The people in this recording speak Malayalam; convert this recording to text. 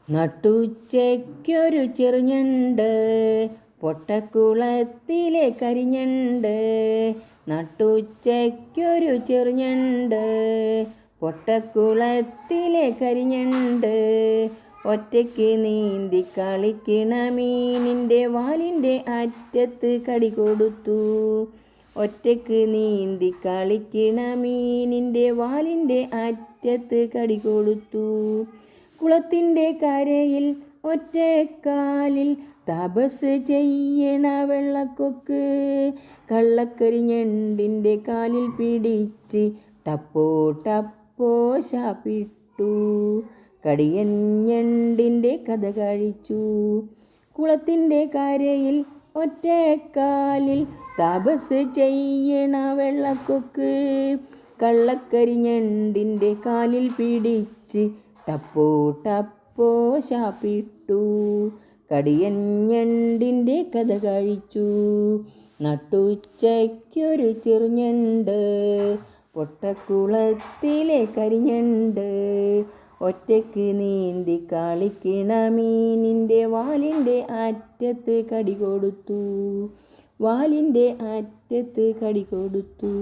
നട്ടുച്ചയ്ക്കൊരു ചെറുഞണ്ട് പൊട്ടക്കുളത്തിലെ കരിഞ്ഞണ്ട്. നട്ടുച്ചയ്ക്കൊരു ചെറുഞണ്ട് പൊട്ടക്കുളത്തിലെ കരിഞ്ഞണ്ട്. ഒറ്റയ്ക്ക് നീന്തി കളിക്കണ മീനിൻ്റെ വാലിൻ്റെ അറ്റത്ത് കടി കൊടുത്തു. ഒറ്റയ്ക്ക് നീന്തി കളിക്കണ മീനിൻ്റെ വാലിൻ്റെ അറ്റത്ത് കടി കൊടുത്തു. കുളത്തിൻ്റെ കരയിൽ ഒറ്റക്കാലിൽ തപസ് ചെയ്യണ വെള്ളക്കൊക്ക് കള്ളക്കരിഞ്ഞണ്ടിൻ്റെ കാലിൽ പിടിച്ച് ടപ്പോ ടപ്പോ ശാപ്പിട്ടു. കടിയഞ്ഞണ്ടിൻ്റെ കഥ കഴിച്ചു. കുളത്തിൻ്റെ കരയിൽ ഒറ്റക്കാലിൽ തപസ് ചെയ്യണ വെള്ളക്കൊക്ക് കള്ളക്കരിഞ്ഞണ്ടിൻ്റെ കാലിൽ പിടിച്ച് ടപ്പോ ടപ്പോ ശാപ്പിട്ടു. കടിയഞ്ഞണ്ടിൻ്റെ കഥ കഴിച്ചു. നട്ടുച്ചയ്ക്കൊരു ചെറുഞണ്ട് പൊട്ടക്കുളത്തിലെ കരിഞ്ഞണ്ട്. ഒറ്റയ്ക്ക് നീന്തി കളിക്കണ മീനിൻ്റെ വാലിൻ്റെ അറ്റത്ത് കടി കൊടുത്തു. വാലിൻ്റെ അറ്റത്ത് കടി കൊടുത്തു.